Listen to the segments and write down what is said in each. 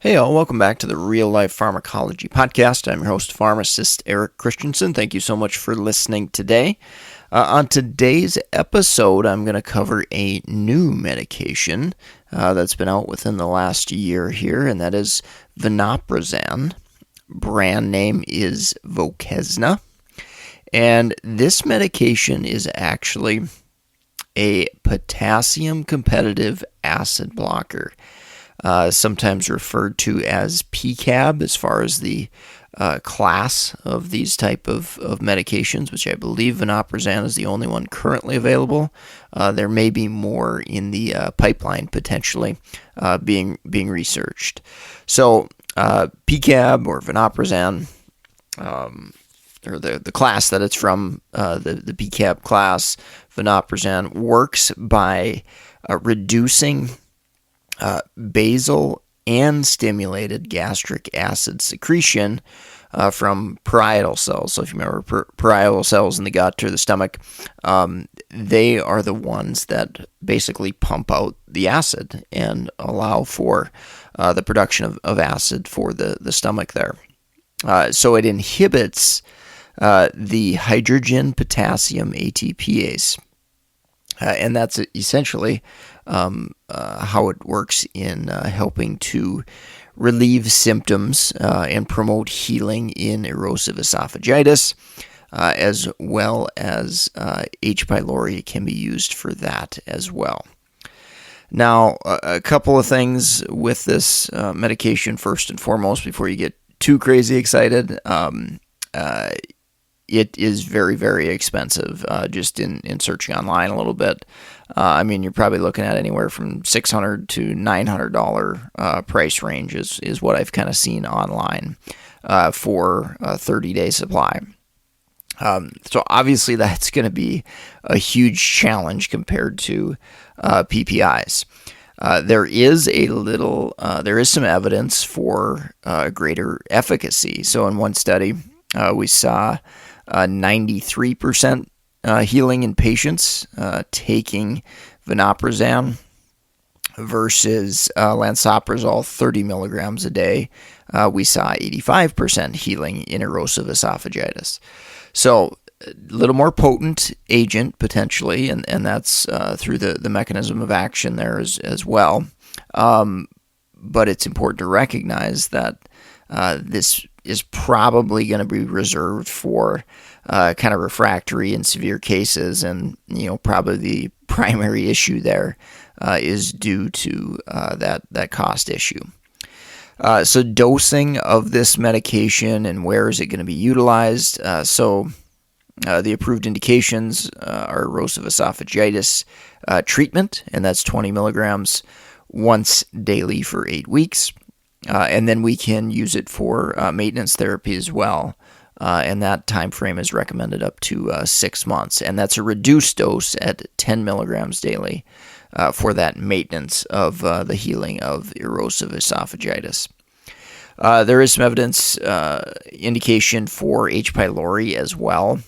Hey all, welcome back to the Real Life Pharmacology Podcast. I'm your host, pharmacist Eric Christensen. Thank you so much for listening today. On today's episode, I'm going to cover a new medication that's been out within the last year here, and that is Vonoprazan. Brand name is Voquezna. And this medication is actually a potassium competitive acid blocker. Sometimes referred to as PCAB as far as the class of these type of medications, which I believe Vonoprazan is the only one currently available. There may be more in the pipeline potentially being researched. So PCAB or Vonoprazan, or the class that it's from, the PCAB class, Vonoprazan works by reducing basal and stimulated gastric acid secretion from parietal cells. So if you remember parietal cells in the gut or the stomach, they are the ones that basically pump out the acid and allow for the production of acid for the stomach there. So it inhibits the hydrogen potassium ATPase. And that's essentially how it works in helping to relieve symptoms and promote healing in erosive esophagitis, as well as H. pylori can be used for that as well. Now, a couple of things with this medication, first and foremost, before you get too crazy excited. It is very, very expensive, just in searching online a little bit. You're probably looking at anywhere from $600 to $900 price range is what I've kind of seen online for a 30-day supply. So obviously that's going to be a huge challenge compared to PPIs. There is some evidence for greater efficacy. So in one study, we saw 93% healing in patients taking Vonoprazan versus lansoprazole 30 milligrams a day. We saw 85% healing in erosive esophagitis. So a little more potent agent potentially, and that's through the mechanism of action there as well. But it's important to recognize that this is probably going to be reserved for kind of refractory and severe cases, and probably the primary issue there is due to that cost issue. So dosing of this medication and where is it going to be utilized? The approved indications are erosive esophagitis treatment, and that's 20 milligrams once daily for 8 weeks. And then we can use it for maintenance therapy as well. And that time frame is recommended up to 6 months. And that's a reduced dose at 10 milligrams daily for that maintenance of the healing of erosive esophagitis. There is some evidence indication for H. pylori as well.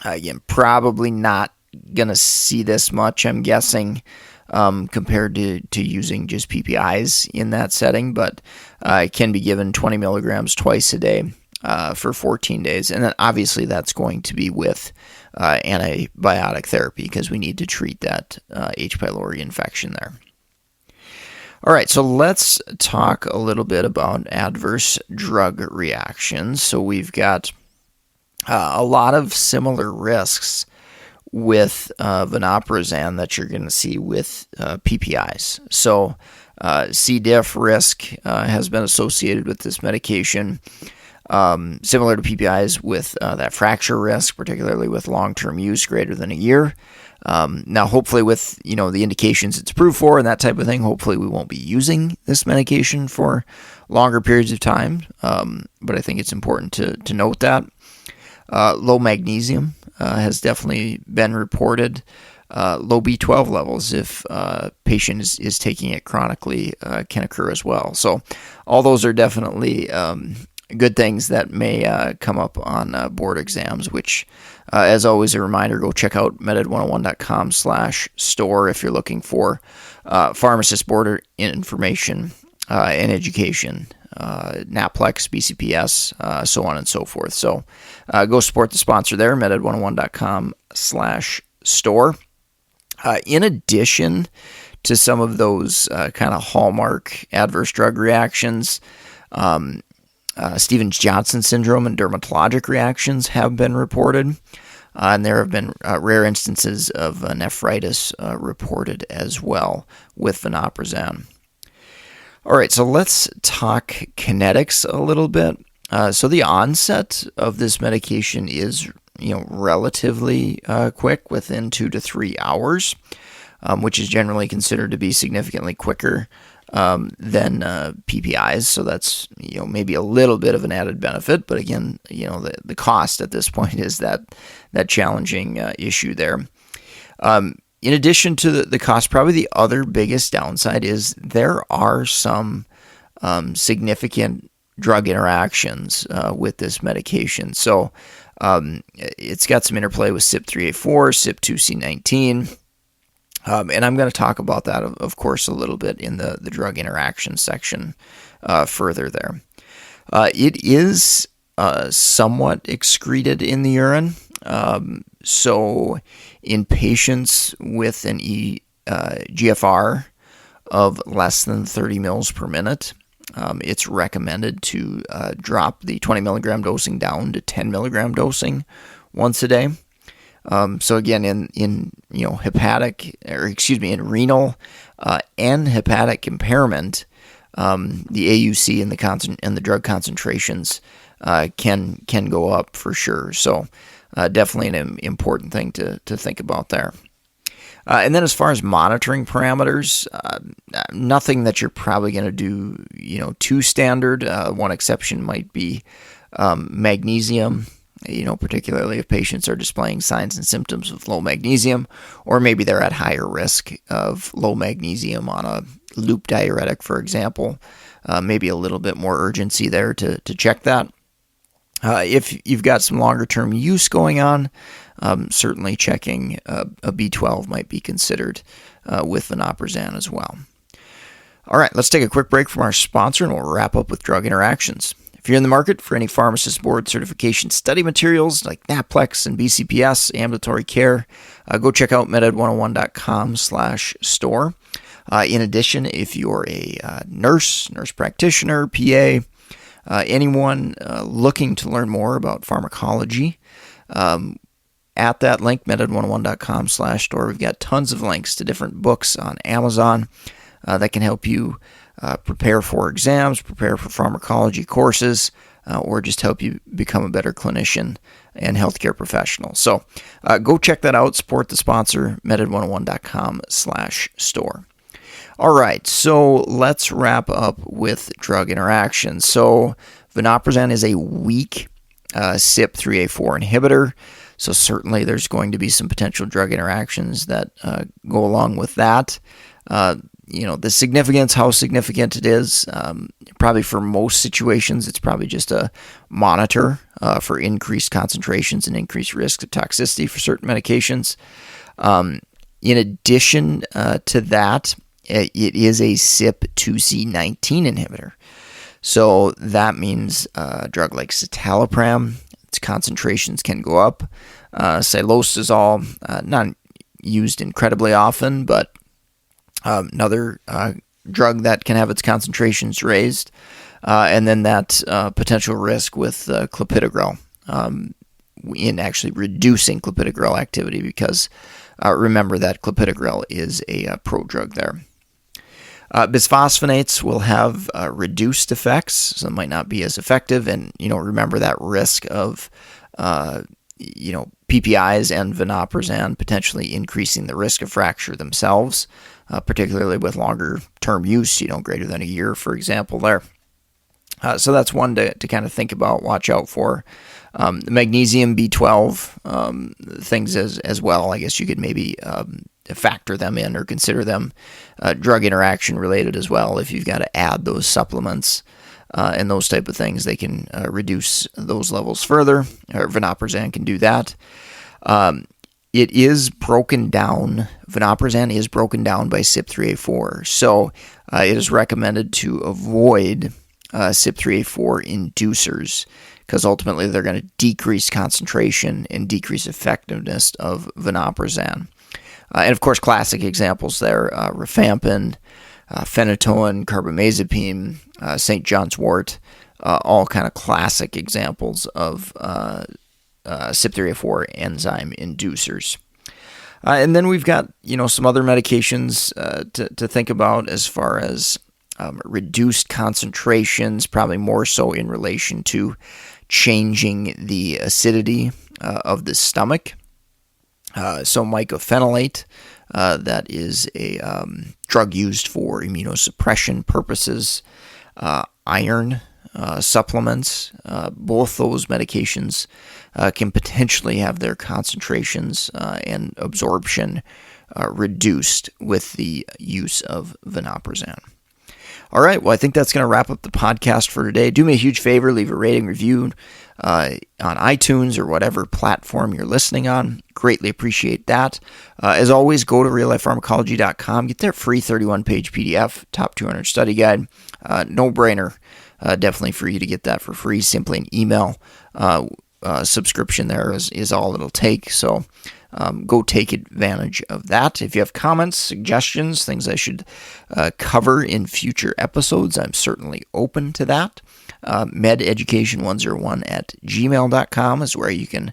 Again, probably not going to see this much, I'm guessing, compared to using just PPIs in that setting, but it can be given 20 milligrams twice a day for 14 days. And then obviously that's going to be with antibiotic therapy because we need to treat that H. pylori infection there. All right, so let's talk a little bit about adverse drug reactions. So we've got a lot of similar risks with Vonoprazan that you're going to see with PPIs. So C. diff risk has been associated with this medication, similar to PPIs with that fracture risk, particularly with long-term use greater than a year. Now, hopefully with the indications it's approved for and that type of thing, hopefully we won't be using this medication for longer periods of time. But I think it's important to note that. Low magnesium has definitely been reported. Low B12 levels, if a patient is taking it chronically, can occur as well. So all those are definitely good things that may come up on board exams, which, as always, a reminder, go check out meded101.com/store if you're looking for pharmacist board information and education, NAPLEX, BCPS, so on and so forth. So go support the sponsor there, meded101.com/store. In addition to some of those kind of hallmark adverse drug reactions, Stevens-Johnson syndrome and dermatologic reactions have been reported, and there have been rare instances of nephritis reported as well with vonoprazan. All right, so let's talk kinetics a little bit. So the onset of this medication is, relatively quick, within 2 to 3 hours, which is generally considered to be significantly quicker than PPIs. So that's, maybe a little bit of an added benefit. But again, the cost at this point is that challenging issue there. In addition to the cost, probably the other biggest downside is there are some significant drug interactions with this medication. So it's got some interplay with CYP3A4, CYP2C19, and I'm going to talk about that, of course, a little bit in the drug interaction section further there. It is somewhat excreted in the urine. So in patients with an GFR of less than 30 mils per minute, it's recommended to drop the 20 milligram dosing down to 10 milligram dosing once a day. So again, in renal and hepatic impairment, the AUC and the drug concentrations can go up for sure. So definitely an important thing to think about there. And then as far as monitoring parameters, nothing that you're probably going to do, too standard. One exception might be magnesium, particularly if patients are displaying signs and symptoms of low magnesium, or maybe they're at higher risk of low magnesium on a loop diuretic, for example. Maybe a little bit more urgency there to check that. If you've got some longer-term use going on, certainly checking a B12 might be considered with vonoprazan as well. All right, let's take a quick break from our sponsor, and we'll wrap up with drug interactions. If you're in the market for any pharmacist board certification study materials like NAPLEX and BCPS, ambulatory care, go check out meded101.com/store. In addition, if you're a nurse practitioner, PA, anyone looking to learn more about pharmacology, at that link, meded101.com/store, we've got tons of links to different books on Amazon that can help you prepare for exams, prepare for pharmacology courses, or just help you become a better clinician and healthcare professional. So go check that out. Support the sponsor, meded101.com/store. All right, so let's wrap up with drug interactions. So vonoprazan is a weak CYP3A4 inhibitor, so certainly there's going to be some potential drug interactions that go along with that. The significance, how significant it is, probably for most situations, it's probably just a monitor for increased concentrations and increased risk of toxicity for certain medications. In addition to that, it is a CYP2C19 inhibitor. So that means a drug like citalopram, its concentrations can go up. Silostazol, not used incredibly often, but another drug that can have its concentrations raised. And then that potential risk with clopidogrel in actually reducing clopidogrel activity, because remember that clopidogrel is a prodrug there. Bisphosphonates will have reduced effects, so it might not be as effective. And, remember that risk of, PPIs and vonoprazan potentially increasing the risk of fracture themselves, particularly with longer-term use, greater than a year, for example, there. So that's one to kind of think about, watch out for. Magnesium, B12, things as well. I guess you could maybe factor them in or consider them drug interaction related as well. If you've got to add those supplements and those type of things, they can reduce those levels further, or vonoprazan can do that. it is broken down. Vonoprazan is broken down by CYP3A4, so it is recommended to avoid CYP3A4 inducers because ultimately they're going to decrease concentration and decrease effectiveness of vonoprazan. And of course, classic examples there: rifampin, phenytoin, carbamazepine, St. John's wort, all kind of classic examples of CYP3A4 enzyme inducers. And then we've got, some other medications to think about as far as reduced concentrations, probably more so in relation to changing the acidity of the stomach. So mycophenolate, that is a drug used for immunosuppression purposes. Iron supplements, both those medications can potentially have their concentrations and absorption reduced with the use of vonoprazan. All right, well, I think that's going to wrap up the podcast for today. Do me a huge favor, leave a rating, review on iTunes or whatever platform you're listening on. Greatly appreciate that. As always, go to reallifepharmacology.com. Get their free 31-page PDF, Top 200 Study Guide. No-brainer. Definitely for you to get that for free. Simply an email subscription there is all it'll take. So go take advantage of that. If you have comments, suggestions, things I should cover in future episodes, I'm certainly open to that. mededucation101@gmail.com is where you can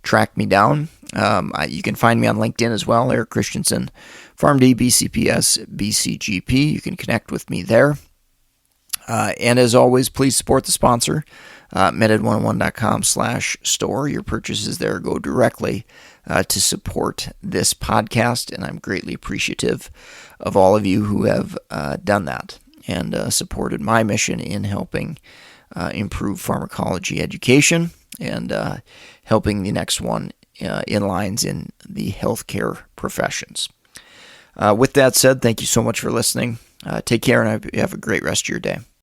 track me down. You can find me on LinkedIn as well, Eric Christensen, PharmD, BCPS, BCGP. You can connect with me there. And as always, please support the sponsor, meded101.com/store. Your purchases there go directly to support this podcast, and I'm greatly appreciative of all of you who have done that and supported my mission in helping improve pharmacology education and helping the next one in lines in the healthcare professions. With that said, thank you so much for listening. Take care, and have a great rest of your day.